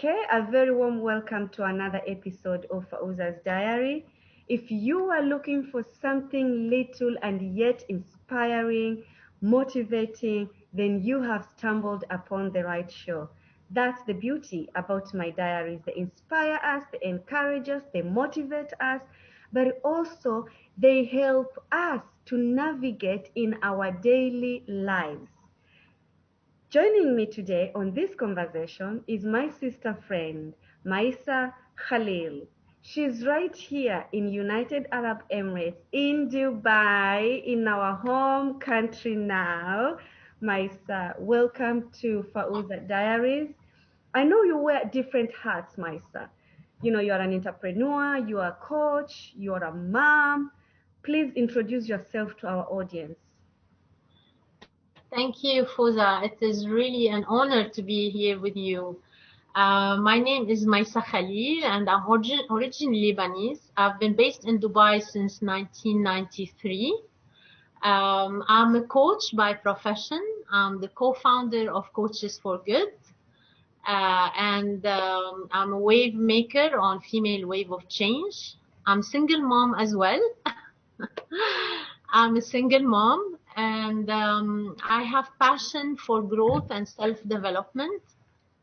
Okay, a very warm welcome to another episode of Fauza's Diary. If you are looking for something little and yet inspiring, motivating, then you have stumbled upon the right show. That's the beauty about my diaries. They inspire us, they encourage us, they motivate us, but also they help us to navigate in our daily lives. Joining me today on this conversation is my sister friend, Mayssaa Khalil. She's right here in United Arab Emirates, in Dubai, in our home country now. Mayssaa, welcome to Fauza Diaries. I know you wear different hats, Mayssaa. You know, you're an entrepreneur, you are a coach, you're a mom. Please introduce yourself to our audience. Thank you, Fauza. It is really an honor to be here with you. My name is Mayssaa Khalil, and I'm originally Lebanese. I've been based in Dubai since 1993. I'm a coach by profession. I'm the co-founder of Coaches for Good, and I'm a wave maker on Female Wave of Change. I'm single mom as well. I'm a single mom, and I have passion for growth and self-development,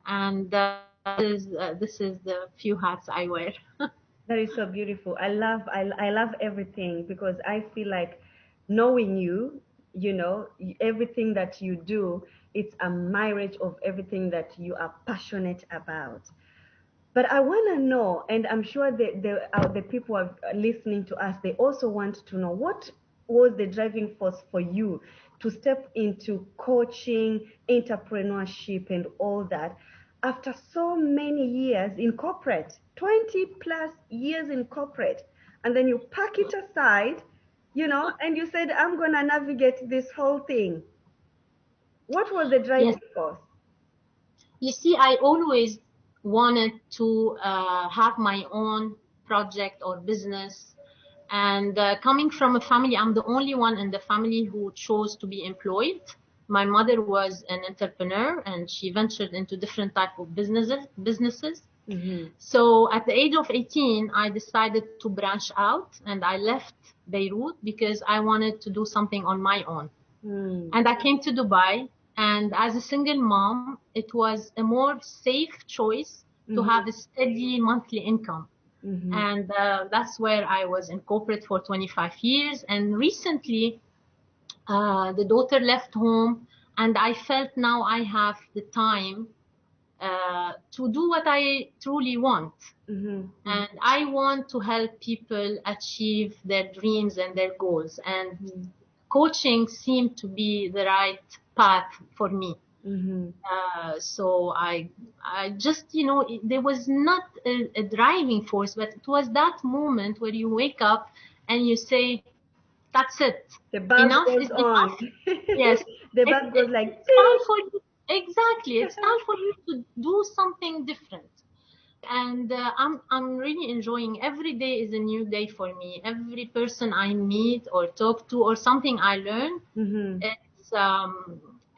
and this is the few hats I wear. That is so beautiful. I love everything because I feel like knowing you, everything that you do, it's a marriage of everything that you are passionate about. But I want to know, and I'm sure the people are listening to us, they also want to know what was the driving force for you to step into coaching, entrepreneurship, and all that after so many years in corporate, 20 plus years in corporate, and then you pack it aside, and you said, I'm going to navigate this whole thing. What was the driving force? You see, I always wanted to have my own project or business. And coming from a family, I'm the only one in the family who chose to be employed. My mother was an entrepreneur, and she ventured into different type of businesses. Mm-hmm. So at the age of 18, I decided to branch out, and I left Beirut because I wanted to do something on my own. Mm. And I came to Dubai. And as a single mom, it was a more safe choice to have a steady monthly income. Mm-hmm. And that's where I was in corporate for 25 years. And recently, the daughter left home, and I felt now I have the time to do what I truly want. Mm-hmm. And I want to help people achieve their dreams and their goals. And coaching seemed to be the right path for me. Mm-hmm. So I just, there was not a driving force, but it was that moment where you wake up and you say, that's it. The bulb goes on. Yes. The bulb goes like, it's time for you. Exactly. It's time for you to do something different. And I'm really enjoying. Every day is a new day for me. Every person I meet or talk to or something I learn,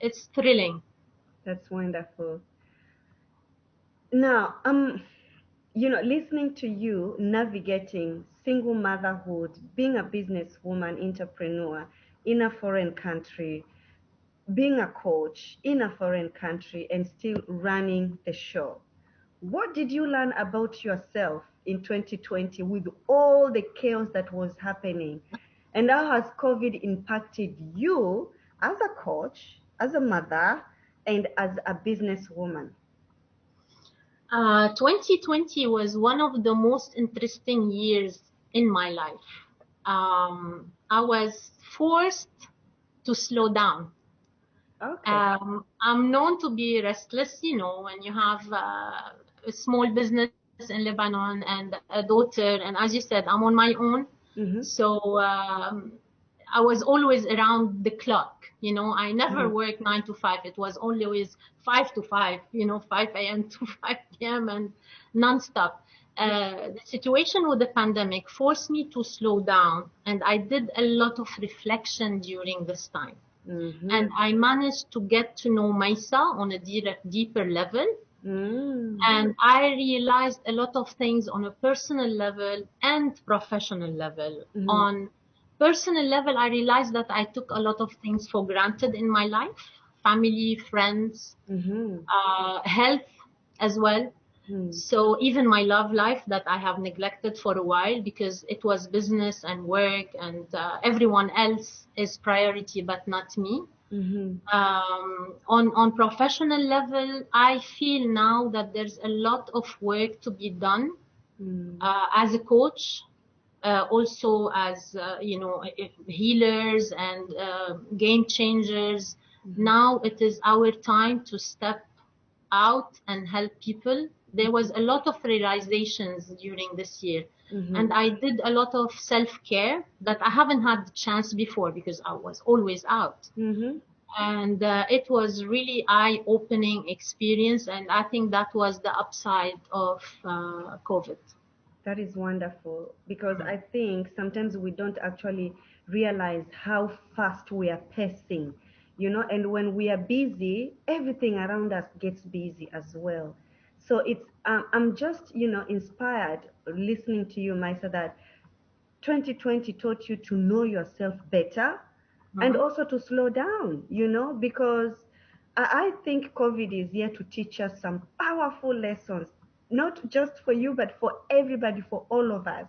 it's thrilling. That's wonderful. Now, listening to you navigating single motherhood, being a businesswoman, entrepreneur in a foreign country, being a coach in a foreign country, and still running the show. What did you learn about yourself in 2020 with all the chaos that was happening? And how has COVID impacted you as a coach, as a mother, and as a businesswoman? 2020 was one of the most interesting years in my life. I was forced to slow down. Okay. I'm known to be restless, when you have a small business in Lebanon and a daughter, and as you said, I'm on my own. Mm-hmm. So I was always around the clock. I never worked 9 to 5. It was always 5 to 5, 5 a.m. to 5 p.m. and nonstop. The situation with the pandemic forced me to slow down, and I did a lot of reflection during this time. Mm-hmm. And I managed to get to know Mayssaa on a deeper level. And I realized a lot of things on a personal level and professional level. On personal level, I realized that I took a lot of things for granted in my life, family, friends, health as well. So even my love life that I have neglected for a while because it was business and work and everyone else is priority, but not me. On professional level, I feel now that there's a lot of work to be done as a coach, also as healers and game changers. Now it is our time to step out and help people. There was a lot of realizations during this year, and I did a lot of self-care that I haven't had the chance before because I was always out. And it was really eye-opening experience, and I think that was the upside of COVID. That is wonderful, because I think sometimes we don't actually realize how fast we are pacing, and when we are busy, everything around us gets busy as well. So I'm just, inspired listening to you, Maisa, that 2020 taught you to know yourself better and also to slow down, because I think COVID is here to teach us some powerful lessons, not just for you, but for everybody, for all of us.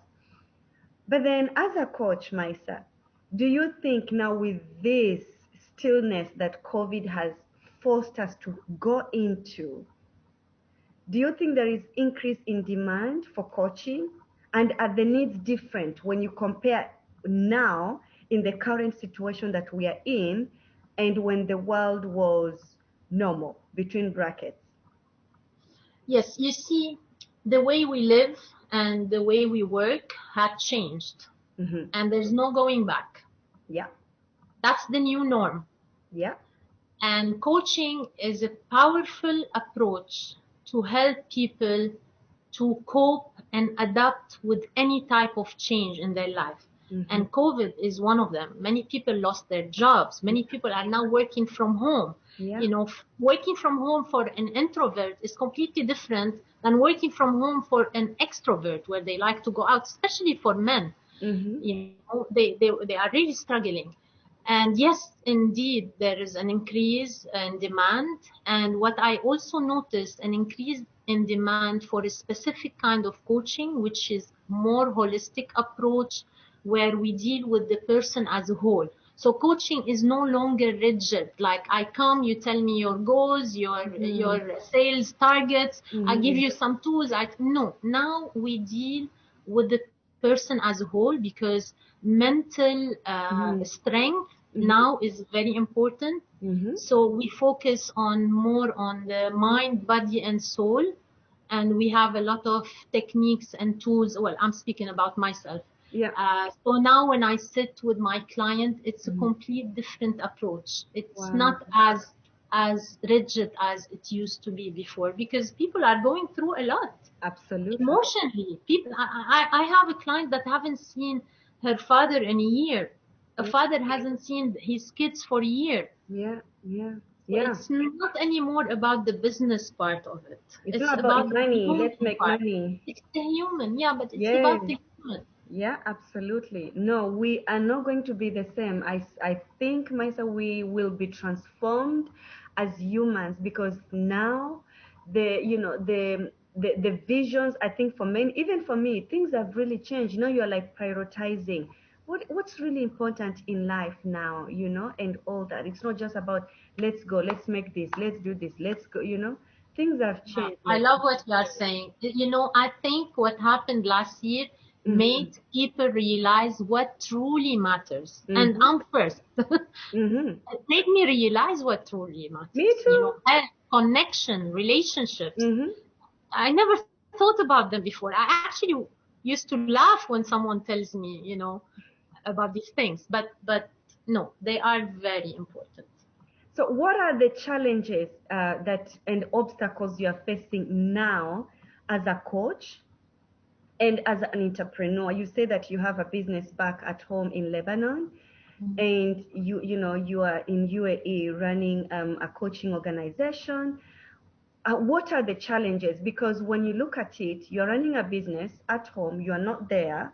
But then, as a coach, Maisa, do you think now with this stillness that COVID has forced us to go into, do you think there is increase in demand for coaching? And are the needs different when you compare now in the current situation that we are in and when the world was normal, between brackets? Yes, you see, the way we live and the way we work had changed, and there's no going back. Yeah. That's the new norm. Yeah. And coaching is a powerful approach to help people to cope and adapt with any type of change in their life. And COVID is one of them. Many people lost their jobs. Many people are now working from home. Yeah. Working from home for an introvert is completely different than working from home for an extrovert, where they like to go out, especially for men. They are really struggling. And yes, indeed, there is an increase in demand. And what I also noticed, an increase in demand for a specific kind of coaching, which is more holistic approach, where we deal with the person as a whole. So coaching is no longer rigid. Like I come, you tell me your goals, your sales targets, I give you some tools. No, now we deal with the person as a whole, because mental strength now is very important. So we focus on more on the mind, body, and soul, and we have a lot of techniques and tools. Well, I'm speaking about myself. Yeah. So now when I sit with my client, it's a complete different approach. It's not as rigid as it used to be before, because people are going through a lot. Absolutely. Emotionally, people. I have a client that haven't seen her father in a year. A father hasn't seen his kids for a year. Yeah. So it's not anymore about the business part of it. It's not about the money. human Let's make part. money. It's the human, but it's Yeah. about the human. Yeah, absolutely. No, we are not going to be the same. I think, Maisa, we will be transformed as humans, because now the visions, I think for many, even for me, things have really changed. You're like prioritizing what's really important in life now, and all that. It's not just about let's go, let's make this, let's do this, let's go, things have changed. I Like, love what you are saying. I think what happened last year made people realize what truly matters. And I'm first. It made me realize what truly matters. Me too. Health, connection, relationships. I never thought about them before. I actually used to laugh when someone tells me, about these things. But no, they are very important. So, what are the challenges that and obstacles you are facing now as a coach and as an entrepreneur? You say that you have a business back at home in Lebanon, and you are in UAE running a coaching organization. what are the challenges? Because when you look at it, you're running a business at home, you are not there,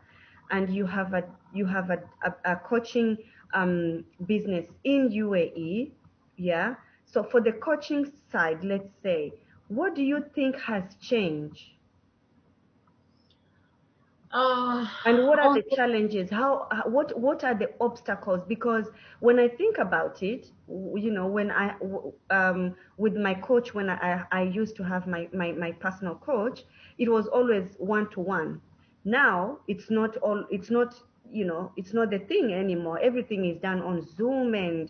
and you have a coaching business in UAE, yeah. So for the coaching side, let's say, what do you think has changed? And what are On the challenges? What are the obstacles? Because when I think about it, when with my coach, when I used to have my personal coach, it was always one to one. Now it's not the thing anymore. Everything is done on Zoom, and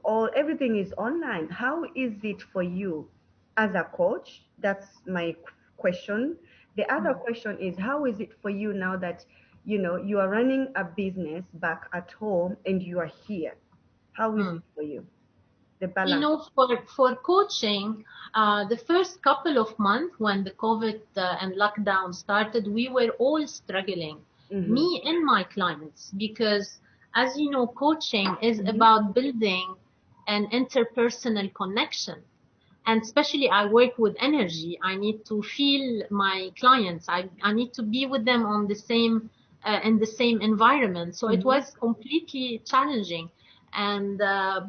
all everything is online. How is it for you as a coach? That's my question. The other question is, how is it for you now that you are running a business back at home and you are here? How is Hmm. it for you? The You balance. know, for coaching, the first couple of months when the COVID and lockdown started, we were all struggling, Mhm. me and my clients, because as you know, coaching is Mhm. about building an interpersonal connection. And especially I work with energy. I need to feel my clients. I need to be with them on the same in the same environment. So it Mhm. was completely challenging. And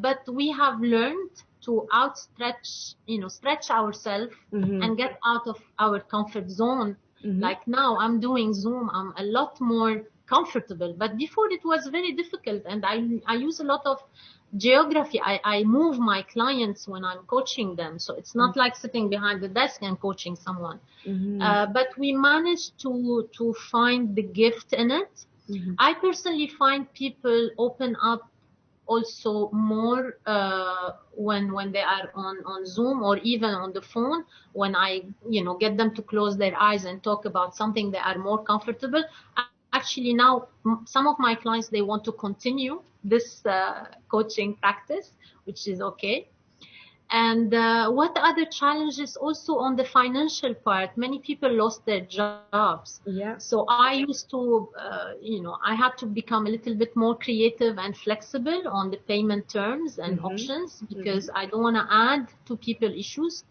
but we have learned to outstretch, stretch ourselves Mhm. and get out of our comfort zone. Mhm. Like now I'm doing Zoom, I'm a lot more comfortable. But before it was very difficult, and I use a lot of geography. I move my clients when I'm coaching them, so it's not like sitting behind the desk and coaching someone. Mhm. But we managed to find the gift in it. Mhm. I personally find people open up also more when they are on Zoom or even on the phone. When I get them to close their eyes and talk about something, they are more comfortable. Actually, now some of my clients, they want to continue this coaching practice, which is okay. And what other challenges? Also on the financial part, many people lost their jobs. Yeah. So I used to, I had to become a little bit more creative and flexible on the payment terms and Mhm. options, Mhm. because I don't want to add to people issues.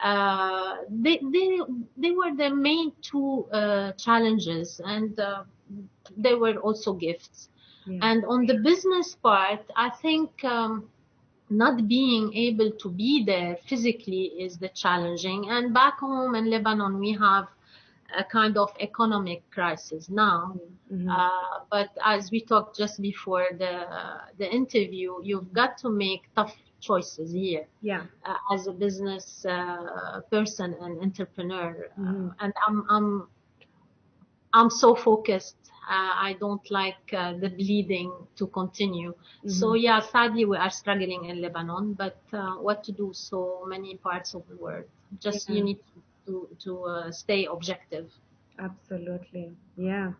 They were the main two challenges, and they were also gifts. Yeah. And on the business part, I think not being able to be there physically is the challenging. And back home in Lebanon, we have a kind of economic crisis now. Mhm. But as we talked just before the interview, you've got to make tough choices here Yeah. as a business person and entrepreneur. Mhm. And I'm so focused. I don't like the bleeding to continue. So Mhm. yeah, sadly we are struggling in Lebanon, but what to do? So many parts of the world. Just Yeah. you need to stay objective. Absolutely. Yeah.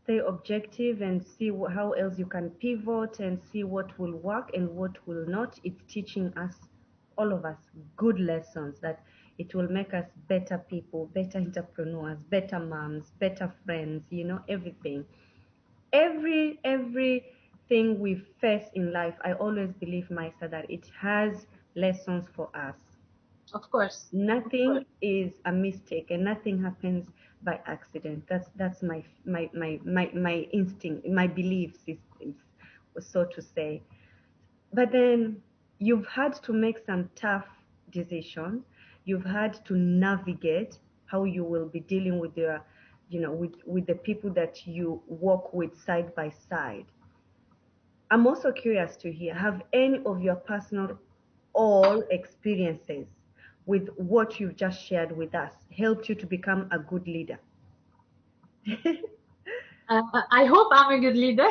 Stay objective and see how else you can pivot and see what will work and what will not. It's teaching us, all of us, good lessons that it will make us better people, better entrepreneurs, better moms, better friends, everything. Everything we face in life, I always believe, Maisa, that it has lessons for us. Of course. Nothing is a mistake and nothing happens by accident. That's my instinct, my belief systems, so to say. But then you've had to make some tough decisions. You've had to navigate how you will be dealing with with the people that you work with side by side. I'm also curious to hear, have any of your personal all experiences with what you've just shared with us helped you to become a good leader? I hope I'm a good leader.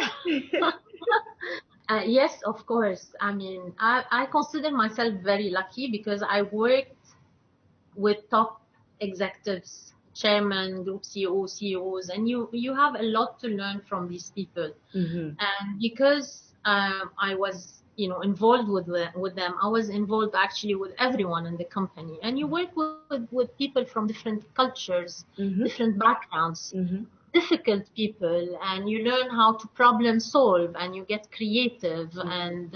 Yes, of course. I mean, I consider myself very lucky because I worked with top executives, chairman, group CEO, CEOs, and you have a lot to learn from these people. Mm-hmm. And because I was involved with them, I was involved actually with everyone in the company. And you work with people from different cultures, Mm-hmm. different backgrounds, Mm-hmm. difficult people, and you learn how to problem solve, and you get creative. And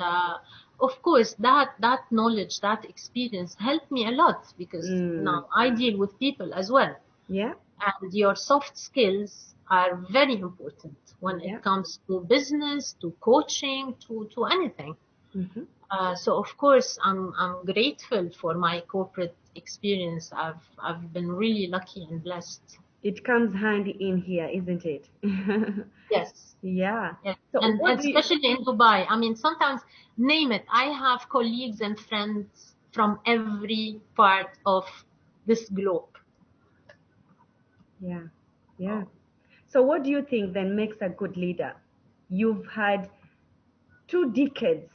of course, that knowledge, that experience helped me a lot, because now I deal with people as well. Yeah. And your soft skills are very important when Yeah. it comes to business, to coaching, to anything. So of course, I'm grateful for my corporate experience. I've been really lucky and blessed. It comes handy in here, isn't it? Yes. Yeah. Yes. So And what do you, especially in Dubai. I mean, sometimes, name it, I have colleagues and friends from every part of this globe. yeah, yeah. So what do you think then makes a good leader? You've had 2 decades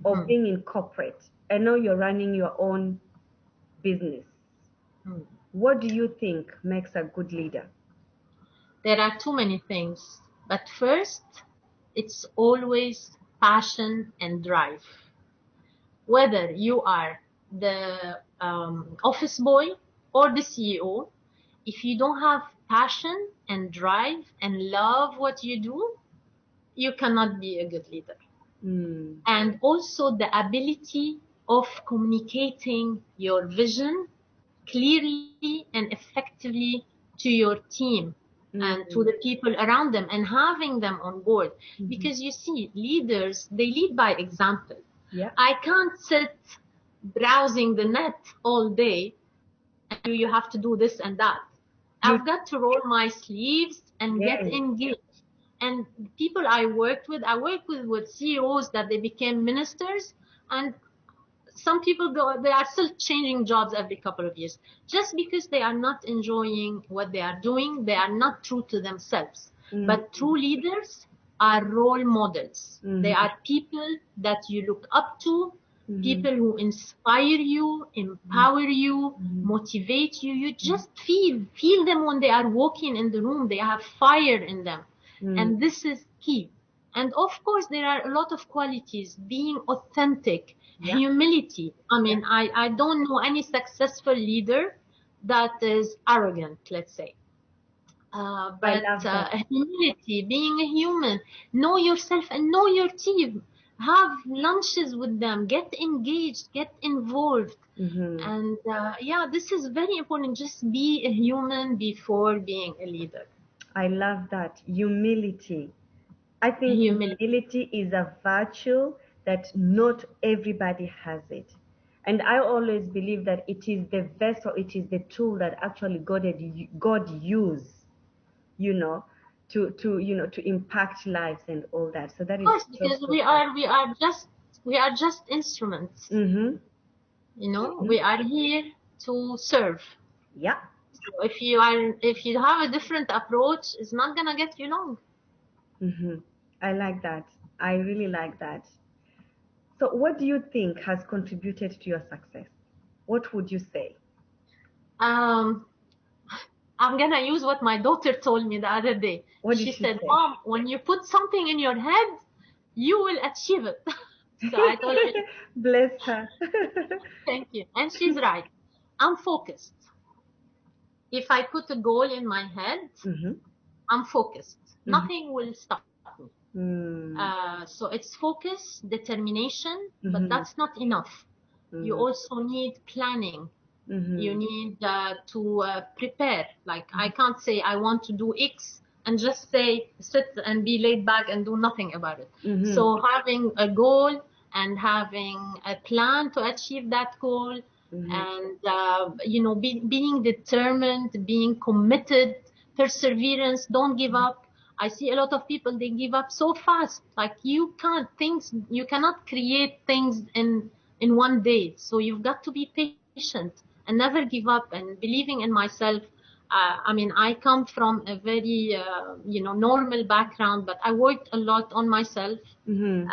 of Hmm. being in corporate, and now you're running your own business. Hmm. What do you think makes a good leader? There are too many things. But first, it's always passion and drive. Whether you are the office boy or the CEO, if you don't have passion and drive and love what you do, you cannot be a good leader. Mm. And also the ability of communicating your vision clearly and effectively to your team and to Mm. the people around them, and having them on board. Mm-hmm. Because you see, leaders, they lead by example. Yeah. I can't sit browsing the net all day and you have to do this and that. You. I've got to roll my sleeves and get Yes. engaged. And people I worked with, I worked with CEOs that they became ministers, and some people go, they are still changing jobs every couple of years just because they are not enjoying what they are doing. They are not true to themselves. But Mm-hmm. true leaders are role models. They Mm-hmm. are people that you look up to, Mm-hmm. people who inspire you, empower you, Mm-hmm. motivate you. You just feel them when they are walking in the room. They have fire in them. Mm-hmm. And this is key. And of course, there are a lot of qualities: being authentic, Yeah. humility. I Yeah. mean, I don't know any successful leader that is arrogant, let's say. I But love that. humility, being a human, know yourself and know your team. Have lunches with them, get engaged, get involved. Mm-hmm. And yeah, this is very important. Just be a human before being a leader. I love that. Humility. I think Humility. humility is a virtue that not everybody has it. And I always believe that it is the vessel, it is the tool that actually God use, you know, to impact lives and all that. So that Of is course, so because so fun. we are just instruments. Mm-hmm. You know, Mm-hmm. we are here to serve. Yeah. So if you have a different approach, it's not gonna get you long. Mm-hmm. I like that. I really like that. So what do you think has contributed to your success? What would you say? Um, I'm gonna use what my daughter told me the other day. What did She she said, say? "Mom, when you put something in your head, you will achieve it." So I told her, Bless her. "Thank you," and she's right. I'm focused. If I put a goal in my head, Mm-hmm. I'm focused. Mm-hmm. Nothing will stop me. Mm-hmm. So it's focus, determination, but Mm-hmm. that's not enough. You also need planning. You Mm-hmm. need to prepare. Like, I can't say I want to do X and just say sit and be laid back and do nothing about it. Mm-hmm. So having a goal and having a plan to achieve that goal, Mm-hmm. and being determined, being committed, perseverance, don't give up. I see a lot of people, they give up so fast. Like, you cannot create things in one day. So you've got to be patient and never give up, and believing in myself. I mean, I come from a very normal background, but I worked a lot on myself. Mm-hmm.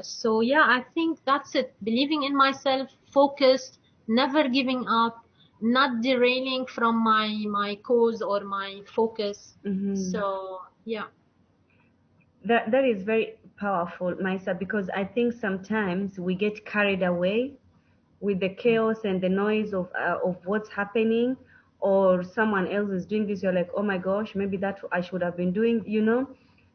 So yeah, I think that's it. Believing in myself, focused, never giving up, not derailing from my cause or my focus. Mm-hmm. So yeah. That is very powerful, Maisa, because I think sometimes we get carried away with the chaos and the noise of what's happening, or someone else is doing this. You're like, oh my gosh, maybe that I should have been doing.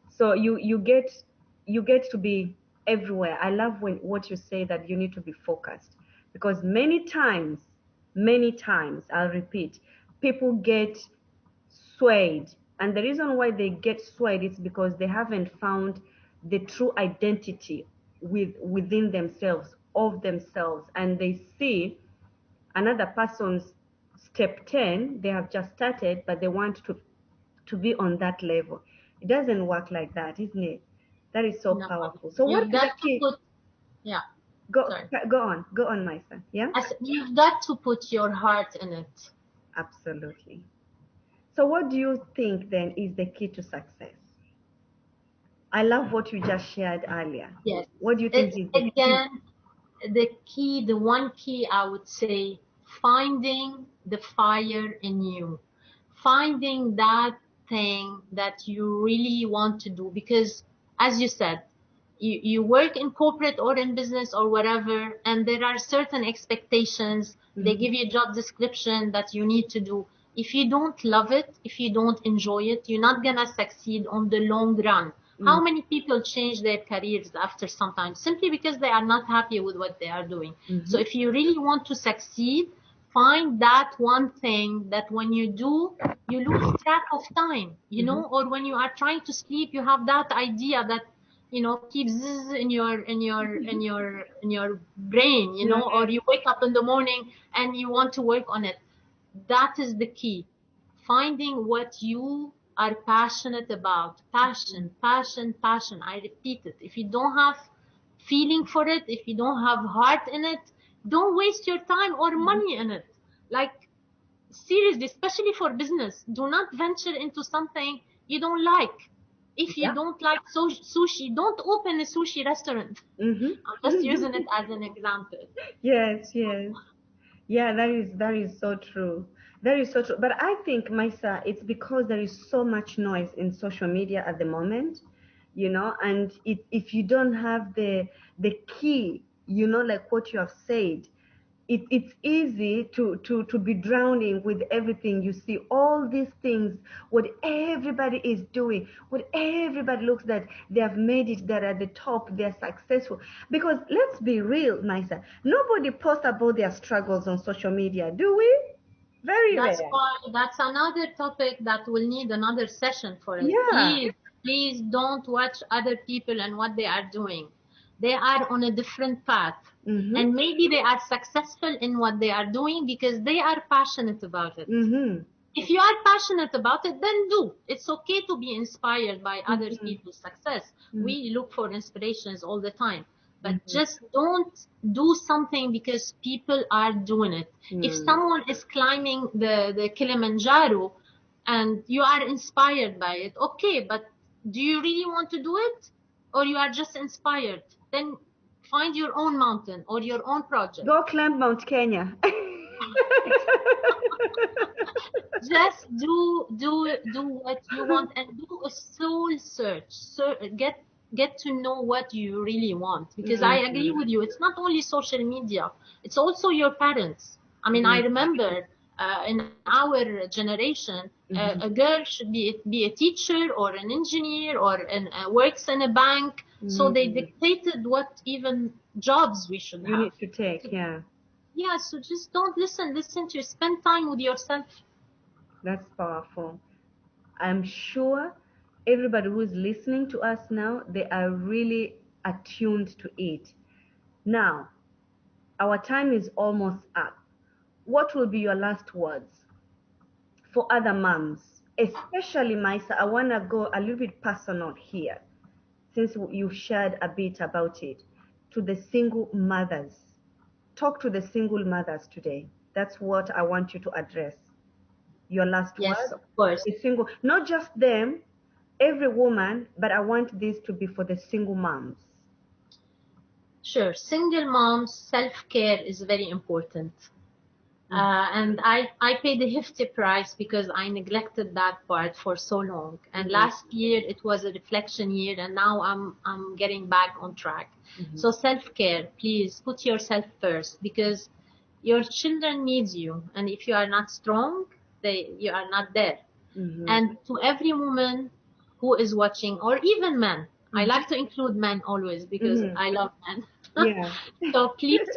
So you get to be everywhere. I love what you say, that you need to be focused, because many times, I'll repeat, people get swayed. And the reason why they get swayed is because they haven't found the true identity within themselves, of themselves, and they see another person's step 10, they have just started, but they want to be on that level. It doesn't work like that, isn't it? That is so No, powerful. So what you've is the got to key? put, yeah, Go sorry. go on, my son. Yeah, You've got to put your heart in it. absolutely. So what do you think then is the key to success? I love what you just shared earlier. Yes. What do you think It's is the key? again the one key I would say, finding the fire in you, finding that thing that you really want to do. Because as you said, you work in corporate or in business or whatever, and there are certain expectations. They Mm-hmm. give you a job description that you need to do. If you don't love it, if you don't enjoy it, you're not gonna succeed on the long run. Mm-hmm. How many people change their careers after some time simply because they are not happy with what they are doing? So Mm-hmm. if you really want to succeed, find that one thing that when you do, you lose track of time, Mm-hmm. or when you are trying to sleep, you have that idea that, keeps in your brain, Yeah. or you wake up in the morning and you want to work on it. That is the key. Finding what you are passionate about. Passion, passion, passion. I repeat it. If you don't have feeling for it, if you don't have heart in it, don't waste your time or Mm-hmm. money in it. Like, seriously, especially for business, do not venture into something you don't like. If you Yeah. don't like sushi, don't open a sushi restaurant. I'm just using Mm-hmm. it as an example. Yes, yes. Yeah, that is so true. That is so true. But I think, Maisa, it's because there is so much noise in social media at the moment, and if you don't have the key, like what you have said, it's easy to be drowning with everything you see, all these things, what everybody is doing, what everybody looks that they have made it, they're at the top, they're successful. Because let's be real, Nisa, nobody posts about their struggles on social media, do we? Very That's rare. why that's another topic that will need another session for it. Yeah. Please, please don't watch other people and what they are doing. They are on a different path. Mm-hmm. And maybe they are successful in what they are doing because they are passionate about it. Mm-hmm. If you are passionate about it, then do. It's okay to be inspired by other Mm-hmm. people's success. Mm-hmm. We look for inspirations all the time. But Mm-hmm. just don't do something because people are doing it. If Mm. someone is climbing the Kilimanjaro and you are inspired by it, okay, but do you really want to do it? Or you are just inspired? Then find your own mountain or your own project. Go climb Mount Kenya. Just do what you want and do a soul search. So get to know what you really want. Because I agree Mhm. with you. It's not only social media. It's also your parents. I mean, I Mhm. remember in our generation, Mhm. a girl should be a teacher or an engineer or works in a bank. So they Mhm. dictated what even jobs we should You have. need to take, yeah. Yeah, so just don't listen. Listen to spend time with yourself. That's powerful. I'm sure everybody who is listening to us now, they are really attuned to it. Now, our time is almost up. What will be your last words for other moms? Especially Maisa, I want to go a little bit personal here, since you shared a bit about it, to the single mothers. Talk to the single mothers today. That's what I want you to address. Your last Yes, word of for course. the single, not just them, every woman, but I want this to be for the single moms. Sure. Single moms, self-care is very important. Mm. And I paid a hefty price because I neglected that part for so long. And Mhm. last year it was a reflection year, and now I'm getting back on track. Mhm. So self-care, please put yourself first because your children needs you, and if you are not strong, you are not there. Mhm. And to every woman who is watching, or even men, I like to include men always because Mm-hmm. I love men. Yeah. So please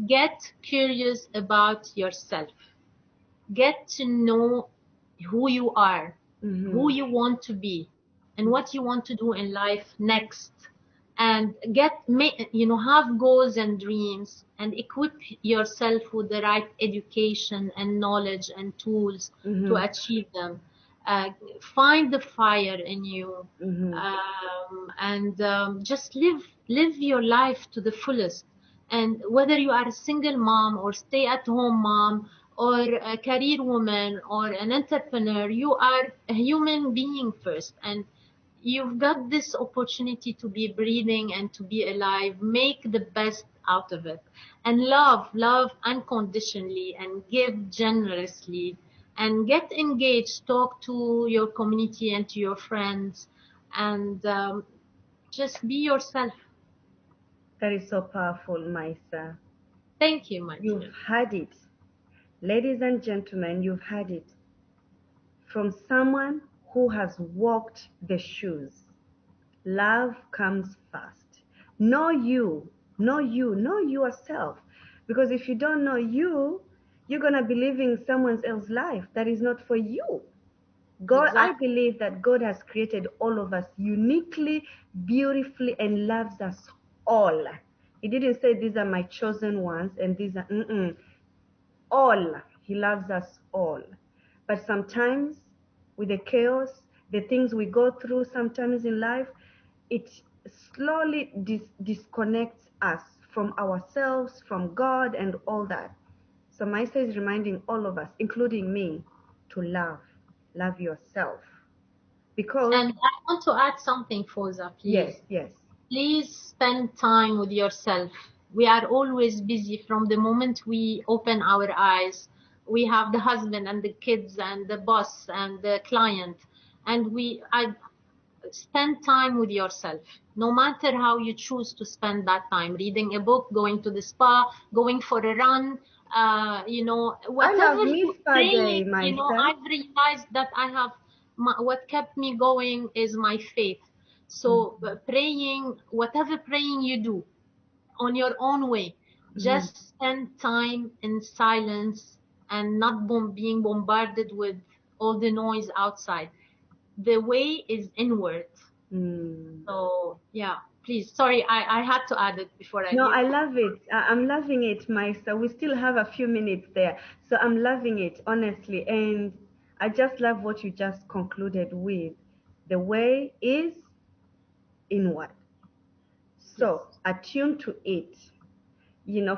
get curious about yourself. Get to know who you are, Mm-hmm. who you want to be, and what you want to do in life next. And have goals and dreams and equip yourself with the right education and knowledge and tools to Mm-hmm. achieve them. Uh, find the fire in you, Mm-hmm. and just live your life to the fullest. And whether you are a single mom or stay at home mom or a career woman or an entrepreneur, you are a human being first, and you've got this opportunity to be breathing and to be alive. Make the best out of it, and love unconditionally, and give generously, and get engaged. Talk to your community and to your friends, and just be yourself. That is so powerful, Mayssaa. Thank you, my You've dear. had it. Ladies and gentlemen, you've had it from someone who has walked the shoes. Love comes first. Know yourself. Because if you don't know you, you're going to be living someone else's life that is not for you. I Exactly. believe that God has created all of us uniquely, beautifully, and loves us all. He didn't say these are my chosen ones and these are, all. He loves us all. But sometimes, with the chaos, the things we go through sometimes in life, it slowly disconnects us from ourselves, from God, and all that. So, Mayssaa is reminding all of us, including me, to love yourself. Because, And I want to add something, Fauza, yes, please. yes. Please spend time with yourself. We are always busy from the moment we open our eyes. We have the husband and the kids and the boss and the client. And I spend time with yourself. No matter how you choose to spend that time, reading a book, going to the spa, going for a run, I love whatever me you spa day, praying, Mayssaa. I've realized that what kept me going is my faith. So Mm-hmm. praying, whatever praying you do on your own way, Mm-hmm. just spend time in silence and not being bombarded with all the noise outside. The way is inward. Mm. So yeah, please. Sorry, I had to add it before I No, leave. I love it. I'm loving it, Maisa. We still have a few minutes there. So I'm loving it, honestly. And I just love what you just concluded with. The way is inward. Yes. So attune to it.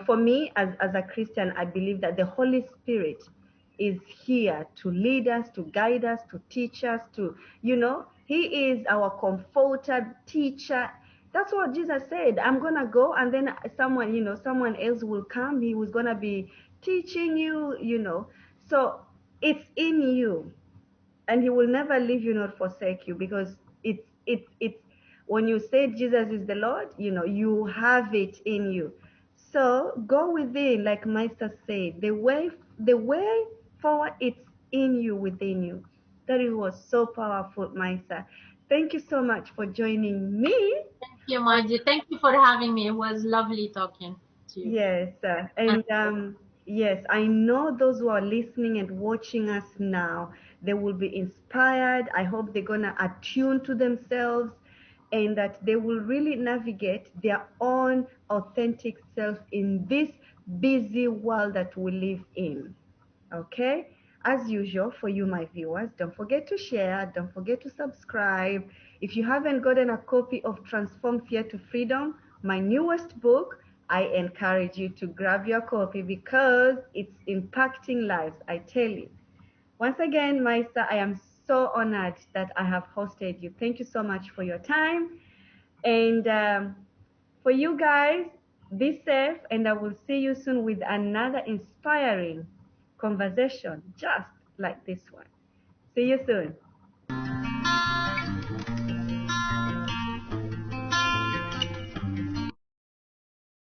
For me as a Christian, I believe that the Holy Spirit is here to lead us, to guide us, to teach us, He is our comforter, teacher. That's what Jesus said. I'm gonna go, and then someone else will come. He was gonna be teaching you. So it's in you, and He will never leave you nor forsake you, because it's when you say Jesus is the Lord, you have it in you. So go within, like Master said, the way forward, it's in you, within you. That it was so powerful, Master. Thank you so much for joining me. Thank you, Maji. Thank you for having me. It was lovely talking to you. Yes, And and yes, I know those who are listening and watching us now, they will be inspired. I hope they're gonna attune to themselves, and that they will really navigate their own authentic self in this busy world that we live in. Okay? As usual, for you, my viewers, don't forget to share, don't forget to subscribe. If you haven't gotten a copy of Transform Fear to Freedom, my newest book, I encourage you to grab your copy because it's impacting lives, I tell you. Once again, Maisa, I am so honored that I have hosted you. Thank you so much for your time. And for you guys, be safe, and I will see you soon with another inspiring conversation just like this one. See you soon.